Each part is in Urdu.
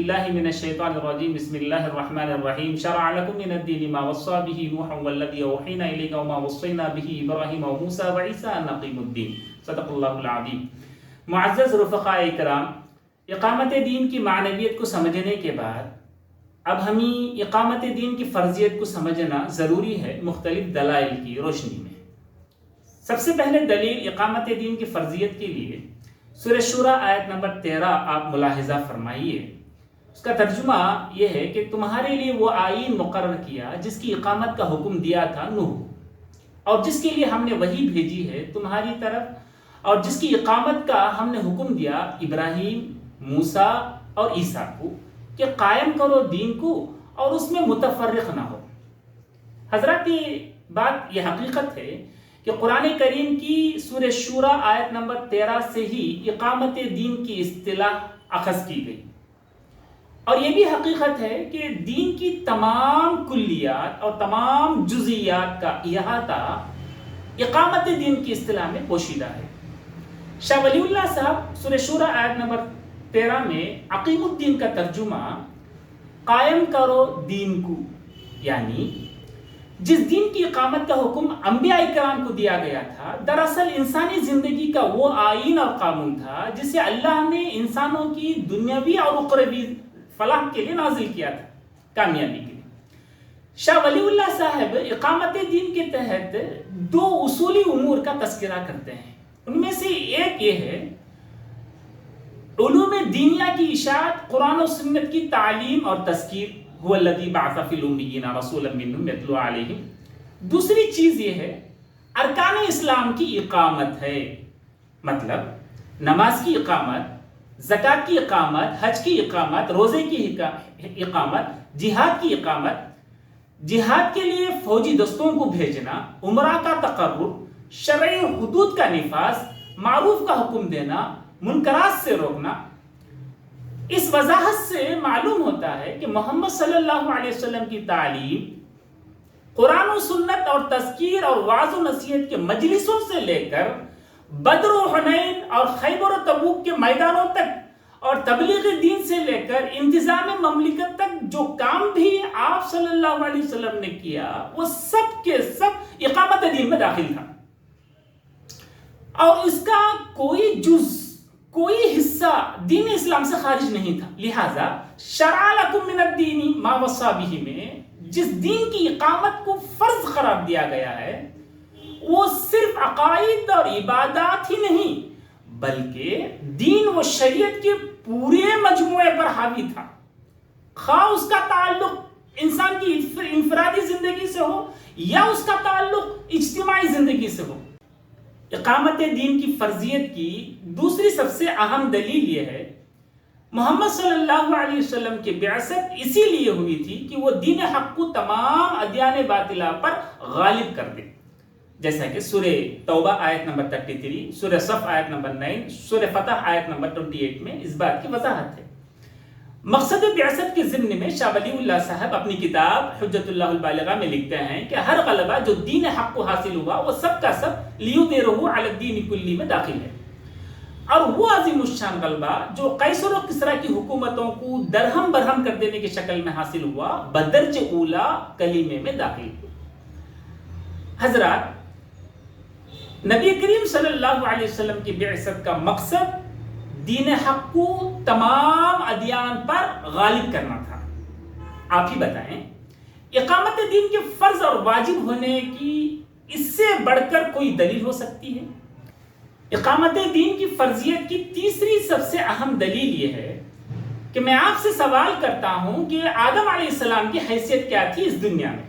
الله من الشيطان الرجيم بسم الله الرحمن الرحيم شرع لكم من الدين ما وصى به نوح والذي أوحينا إليك وما وصينا به إبراهيم وموسى وعيسى أن أقيموا الدين صدق الله العظيم. معزز رفقاء کرام، اقامت دین کی معنویت کو سمجھنے کے بعد اب ہمیں اقامت دین کی فرضیت کو سمجھنا ضروری ہے مختلف دلائل کی روشنی میں. سب سے پہلے دلیل اقامت دین کی فرضیت کے لیے سورہ شورى آیت نمبر 13 آپ ملاحظہ فرمائیے. اس کا ترجمہ یہ ہے کہ تمہارے لیے وہ آئین مقرر کیا جس کی اقامت کا حکم دیا تھا نوح، اور جس کے لیے ہم نے وحی بھیجی ہے تمہاری طرف، اور جس کی اقامت کا ہم نے حکم دیا ابراہیم، موسیٰ اور عیسیٰ کو کہ قائم کرو دین کو اور اس میں متفرق نہ ہو. حضرات، یہ بات، یہ حقیقت ہے کہ قرآن کریم کی سورہ شورى آیت نمبر 13 سے ہی اقامت دین کی اصطلاح اخذ کی گئی، اور یہ بھی حقیقت ہے کہ دین کی تمام کلیات اور تمام جزئیات کا احاطہ اقامت دین کی اصطلاح میں پوشیدہ ہے. شاہ ولی اللہ صاحب سورہ شورى آیت نمبر 13 میں اقیم الدین کا ترجمہ قائم کرو دین کو، یعنی جس دین کی اقامت کا حکم انبیاء کرام کو دیا گیا تھا دراصل انسانی زندگی کا وہ آئین اور قانون تھا جسے اللہ نے انسانوں کی دنیاوی اور اخروی فلاح کے لیے نازل کیا تھا، کامیابی کے لیے. شاہ ولی اللہ صاحب اقامت دین کے تحت 2 اصولی امور کا تذکرہ کرتے ہیں. ان میں سے ایک یہ ہے علوم دینیہ کی اشاعت، قرآن و سنت کی تعلیم اور تذکیر، هو الذی بعث فی الامیین رسولا منہم یتلو علیہم. دوسری چیز یہ ہے ارکان اسلام کی اقامت ہے، مطلب نماز کی اقامت، زکوٰۃ کی اقامت، حج کی اقامت، روزے کی اقامت، جہاد کی اقامت، جہاد کے لیے فوجی دستوں کو بھیجنا، عمرہ کا تقرر، شرعی حدود کا نفاذ، معروف کا حکم دینا، منکرات سے روکنا. اس وضاحت سے معلوم ہوتا ہے کہ محمد صلی اللہ علیہ وسلم کی تعلیم قرآن و سنت اور تذکیر اور وعظ و نصیحت کے مجلسوں سے لے کر بدر و حنین اور خیبر و تبوک کے میدانوں تک اور تبلیغ دین سے لے کر انتظام مملکت تک جو کام بھی آپ صلی اللہ علیہ وسلم نے کیا وہ سب کے سب اقامت دین میں داخل تھا، اور اس کا کوئی جز، کوئی حصہ دین اسلام سے خارج نہیں تھا. لہذا شرع لکم من الدین ما وصی بہ میں جس دین کی اقامت کو فرض قرار دیا گیا ہے وہ صرف عقائد اور عبادات ہی نہیں بلکہ دین و شریعت کے پورے مجموعے پر حاوی تھا، خواہ اس کا تعلق انسان کی انفرادی زندگی سے ہو یا اس کا تعلق اجتماعی زندگی سے ہو. اقامت دین کی فرضیت کی دوسری سب سے اہم دلیل یہ ہے محمد صلی اللہ علیہ وسلم کی بعثت اسی لیے ہوئی تھی کہ وہ دین حق کو تمام ادیان باطلہ پر غالب کر دے، جیسا کہ سورہ توبہ آیت نمبر 33، سورہ صف آیت نمبر 9، سورہ فتح آیت نمبر 28 میں اس بات کی وضاحت ہے. مقصد بعثت کے ضمن میں شاہ ولی اللہ صاحب اپنی کتاب حجت اللہ البالغہ میں لکھتے ہیں کہ ہر غلبہ جو دین حق کو حاصل ہوا وہ سب کا سب لیظہرہ علی الدین کلی میں داخل ہے، اور وہ عظیم الشان غلبہ جو قیصر و کسریٰ کی حکومتوں کو درہم برہم کر دینے کی شکل میں حاصل ہوا بدرج اولا کلیمے میں داخل ہوا. حضرات، نبی کریم صلی اللہ علیہ وسلم کی بعثت کا مقصد دین حق کو تمام ادیان پر غالب کرنا تھا. آپ ہی بتائیں اقامت دین کے فرض اور واجب ہونے کی اس سے بڑھ کر کوئی دلیل ہو سکتی ہے؟ اقامت دین کی فرضیت کی تیسری سب سے اہم دلیل یہ ہے کہ میں آپ سے سوال کرتا ہوں کہ آدم علیہ السلام کی حیثیت کیا تھی اس دنیا میں؟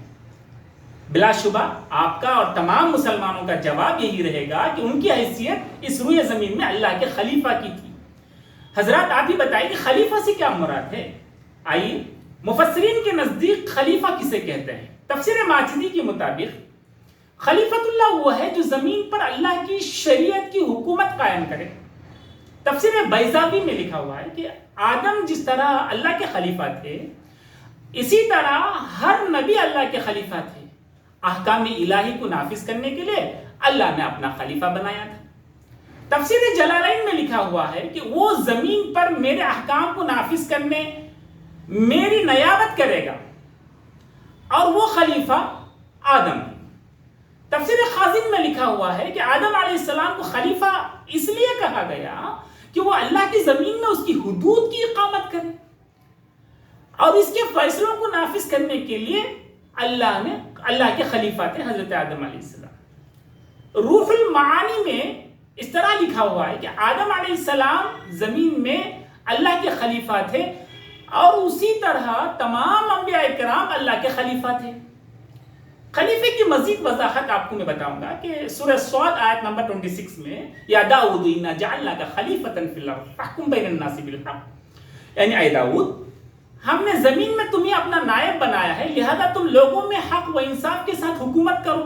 بلا شبہ آپ کا اور تمام مسلمانوں کا جواب یہی رہے گا کہ ان کی حیثیت اس روئے زمین میں اللہ کے خلیفہ کی تھی. حضرات، آپ ہی بتائیے کہ خلیفہ سے کیا مراد ہے؟ آئیے، مفسرین کے نزدیک خلیفہ کسے کہتے ہیں؟ تفسیر ماجدی کے مطابق خلیفۃ اللہ وہ ہے جو زمین پر اللہ کی شریعت کی حکومت قائم کرے. تفسیر بیضاوی میں لکھا ہوا ہے کہ آدم جس طرح اللہ کے خلیفہ تھے اسی طرح ہر نبی اللہ کے خلیفہ تھے. احکام الہی کو نافذ کرنے کے لیے اللہ نے اپنا خلیفہ بنایا تھا. تفسیر جلالین میں لکھا ہوا ہے کہ وہ زمین پر میرے احکام کو نافذ کرنے میری نیابت کرے گا، اور وہ خلیفہ آدم ہے۔ تفسیر خازن میں لکھا ہوا ہے کہ آدم علیہ السلام کو خلیفہ اس لیے کہا گیا کہ وہ اللہ کی زمین میں اس کی حدود کی اقامت کرے، اور اس کے فیصلوں کو نافذ کرنے کے لیے اللہ کے خلیفہ تھے حضرت آدم علیہ السلام۔ روح المعانی میں اس طرح لکھا ہوا ہے کہ آدم علیہ السلام زمین میں اللہ کے خلیفہ تھے، اور اسی طرح تمام انبیاء کرام اللہ کے خلیفہ تھے۔ خلیفے کی مزید وضاحت آپ کو میں بتاؤں گا کہ سورہ صاد آیت نمبر 26 میں یا داؤد انا جعلناک خلیفۃ فی الارض فاحکم بین الناس بالحق، یعنی اے داؤد ہم نے زمین میں تمہیں اپنا نائب بنایا ہے، لہذا تم لوگوں میں حق و انصاف کے ساتھ حکومت کرو،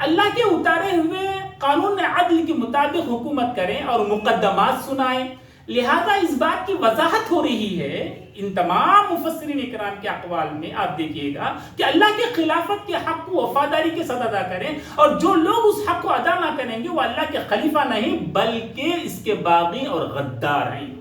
اللہ کے اتارے ہوئے قانون عدل کے مطابق حکومت کریں اور مقدمات سنائیں۔ لہذا اس بات کی وضاحت ہو رہی ہے ان تمام مفسرین اکرام کے اقوال میں، آپ دیکھیے گا کہ اللہ کے خلافت کے حق کو وفاداری کے ساتھ ادا کریں، اور جو لوگ اس حق کو ادا نہ کریں گے وہ اللہ کے خلیفہ نہیں بلکہ اس کے باغی اور غدار ہیں۔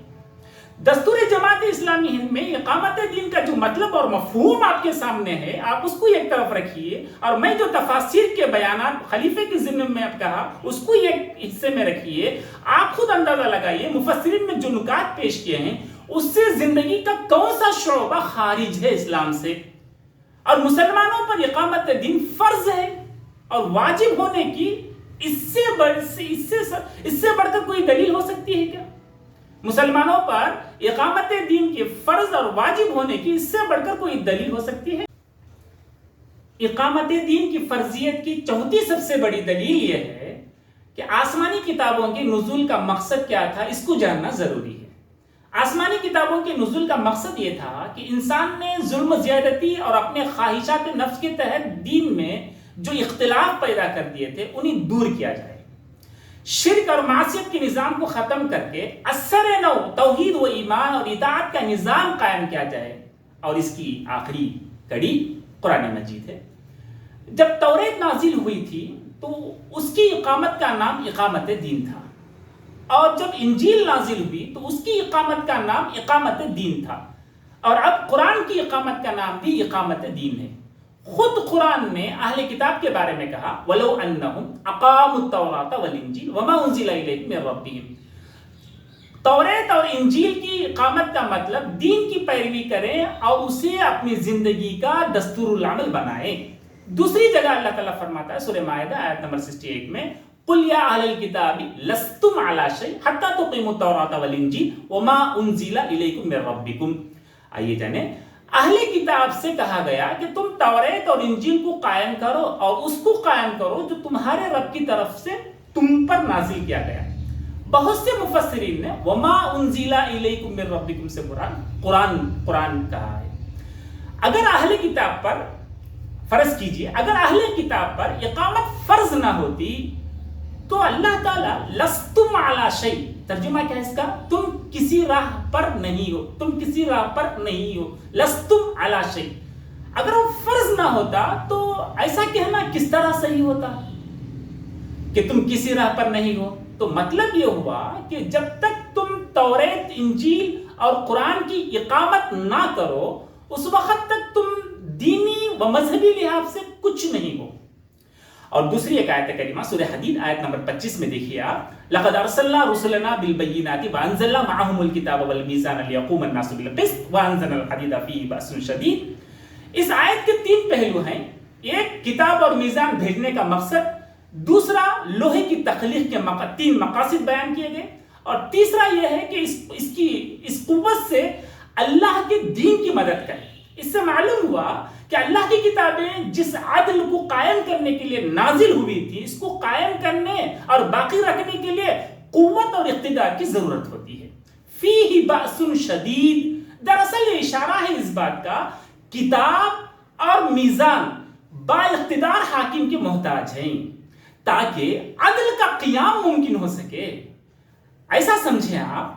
دستور جماعت اسلامی ہند میں اقامت دین کا جو مطلب اور مفہوم آپ کے سامنے ہے، آپ اس کو ایک طرف رکھیے، اور میں جو تفاسیر کے بیانات خلیفے کے ضمن میں اب کہا اس کو ایک حصے میں رکھیے۔ آپ خود اندازہ لگائیے مفسرین میں جو نکات پیش کیے ہیں اس سے زندگی کا کون سا شعبہ خارج ہے اسلام سے، اور مسلمانوں پر اقامت دین فرض ہے اور واجب ہونے کی اس سے بڑھ کر کوئی دلیل ہو سکتی ہے کیا؟ مسلمانوں پر اقامت دین کے فرض اور واجب ہونے کی اس سے بڑھ کر کوئی دلیل ہو سکتی ہے؟ اقامت دین کی فرضیت کی چوتھی سب سے بڑی دلیل یہ ہے کہ آسمانی کتابوں کے نزول کا مقصد کیا تھا، اس کو جاننا ضروری ہے۔ آسمانی کتابوں کے نزول کا مقصد یہ تھا کہ انسان نے ظلم و زیادتی اور اپنے خواہشات نفس کے تحت دین میں جو اختلاف پیدا کر دیے تھے انہیں دور کیا جائے، شرک اور معصیت کے نظام کو ختم کر کے اثر نو توحید و ایمان اور اطاعت کا نظام قائم کیا جائے، اور اس کی آخری کڑی قرآن مجید ہے۔ جب توریت نازل ہوئی تھی تو اس کی اقامت کا نام اقامت دین تھا، اور جب انجیل نازل ہوئی تو اس کی اقامت کا نام اقامت دین تھا، اور اب قرآن کی اقامت کا نام بھی اقامت دین ہے۔ خود قرآن نے اہل کتاب کے بارے میں کہا وَلَوْ أَنَّهُمْ أَقَامُوا التَّوْرَاةَ وَالْإِنْجِيلَ وَمَا أُنزِلَ إِلَيْهِم مِّن رَّبِّهِمْ۔ توریت اور انجیل کی اقامت کا مطلب دین کی پیروی کریں اور اسے اپنی زندگی کا دستور العمل بنائیں۔ دوسری جگہ اللہ تعالیٰ فرماتا ہے سورہ مائدہ آیت نمبر 68 میں قُلْ يَا أَهْلَ الْكِتَابِ لَسْتُمْ عَلَىٰ شَيْءٍ حَتَّىٰ تُقِيمُوا التَّوْرَاةَ وَالْإِنْجِيلَ وَمَا أُنزِلَ إِلَيْكُم مِّن رَّبِّكُمْ۔ آئیے جانیں اہل کتاب سے کہا گیا کہ تم توریت اور انجیل کو قائم کرو اور اس کو قائم کرو جو تمہارے رب کی طرف سے تم پر نازل کیا گیا۔ بہت سے مفسرین نے وما انزل الیکم من ربکم سے قرآن کہا ہے۔ اگر اہل کتاب پر فرض کیجئے اگر اہل کتاب پر اقامت فرض نہ ہوتی تو اللہ تعالیٰ لستم علی شیء، ترجمہ کیا ہے اس کا؟ تم کسی راہ پر نہیں ہو، تم کسی راہ پر نہیں ہو، لستم علی شیء۔ اگر وہ فرض نہ ہوتا تو ایسا کہنا کس طرح صحیح ہوتا کہ تم کسی راہ پر نہیں ہو؟ تو مطلب یہ ہوا کہ جب تک تم توریت، انجیل اور قرآن کی اقامت نہ کرو اس وقت تک تم دینی و مذہبی لحاظ سے کچھ نہیں ہو۔ اور دوسری ایک آیت کریمہ سورہ حدید آیت نمبر 25 میں دیکھیے آپ لقد ارسلنا رسلنا بالبینات وانزلنا معهم الكتاب والمیزان لیقوم الناس بالقسط وانزلنا الحدید فیہ بأس شدید۔ اس آیت کے تین پہلو ہیں، ایک کتاب اور میزان بھیجنے کا مقصد، دوسرا لوہے کی تخلیق کے تین مقاصد بیان کیے گئے، اور تیسرا یہ ہے کہ اس قوت سے اللہ کے دین کی مدد کرے۔ اس سے معلوم ہوا کہ اللہ کی کتابیں جس عدل کو قائم کرنے کے لیے نازل ہوئی تھی اس کو قائم کرنے اور باقی رکھنے کے لیے قوت اور اقتدار کی ضرورت ہوتی ہے۔ فیہ بأس شدید، دراصل یہ اشارہ ہے اس بات کا کتاب اور میزان با اقتدار حاکم کے محتاج ہیں تاکہ عدل کا قیام ممکن ہو سکے۔ ایسا سمجھیں آپ،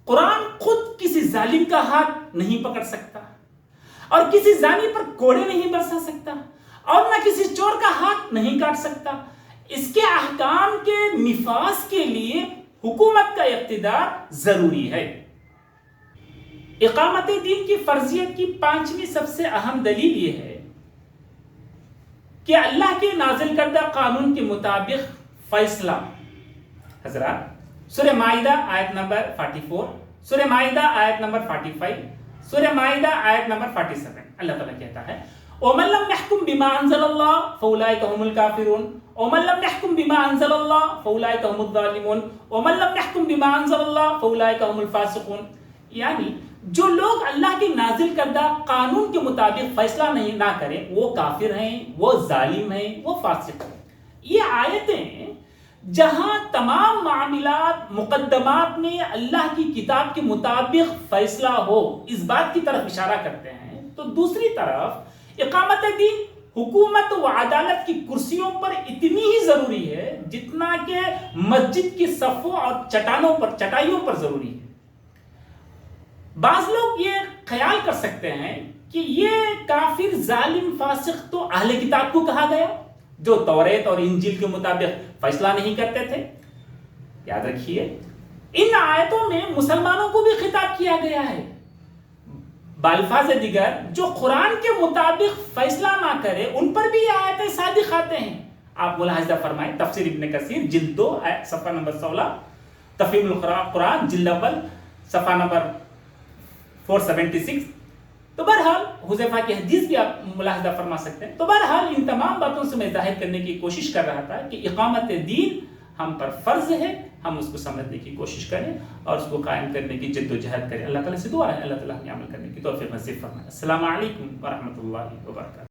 قرآن خود کسی ظالم کا ہاتھ نہیں پکڑ سکتا، اور کسی زانی پر کوڑے نہیں برسا سکتا، اور نہ کسی چور کا ہاتھ نہیں کاٹ سکتا۔ اس کے احکام کے نفاذ کے لیے حکومت کا اقتدار ضروری ہے۔ اقامت دین کی فرضیت کی 5ویں سب سے اہم دلیل یہ ہے کہ اللہ کے نازل کردہ قانون کے مطابق فیصلہ. حضرات سورہ مائدہ آیت نمبر 44، سورہ مائدہ آیت نمبر 45، سورہ مائدہ آیت نمبر 47 اللہ تعالیٰ کہتا ہے وَمَن لَّمْ يَحْكُم بِمَا أَنزَلَ اللَّهُ فَأُولَٰئِكَ هُمُ الْكَافِرُونَ وَمَن لَّمْ يَحْكُم بِمَا أَنزَلَ اللَّهُ فَأُولَٰئِكَ هُمُ الظَّالِمُونَ وَمَن لَّمْ يَحْكُم بِمَا أَنزَلَ اللَّهُ فَأُولَٰئِكَ هُمُ الْفَاسِقُونَ. یعنی جو لوگ اللہ کے نازل کردہ قانون کے مطابق فیصلہ نہ کریں وہ کافر ہیں، وہ ظالم ہیں، وہ فاسق ہیں. یہ آیتیں جہاں تمام معاملات مقدمات میں اللہ کی کتاب کے مطابق فیصلہ ہو اس بات کی طرف اشارہ کرتے ہیں، تو دوسری طرف اقامت دین حکومت و عدالت کی کرسیوں پر اتنی ہی ضروری ہے جتنا کہ مسجد کی صفوں اور چٹائیوں پر ضروری ہے. بعض لوگ یہ خیال کر سکتے ہیں کہ یہ کافر ظالم فاسق تو اہل کتاب کو کہا گیا جو توریت اور انجیل کے مطابق فیصلہ نہیں کرتے تھے. یاد رکھیے ان آیتوں میں مسلمانوں کو بھی خطاب کیا گیا ہے. بالفاظ دیگر جو قرآن کے مطابق فیصلہ نہ کرے ان پر بھی یہ آیتیں صادق آتے ہیں. آپ ملاحظہ فرمائیں تفسیر ابن کثیر جلد 2 صفحہ نمبر 16، تفہیم القرآن جلد اول صفحہ نمبر 476. تو بہرحال حذیفہ کی حدیث بھی آپ ملاحظہ فرما سکتے ہیں. تو بہرحال ان تمام باتوں سے میں ظاہر کرنے کی کوشش کر رہا تھا کہ اقامت دین ہم پر فرض ہے، ہم اس کو سمجھنے کی کوشش کریں اور اس کو قائم کرنے کی جد و جہد کریں. اللہ تعالیٰ سے دعا ہے اللہ تعالیٰ ہمیں عمل کرنے کی توفیق نصیب فرمائے. السلام علیکم ورحمۃ اللہ وبرکاتہ.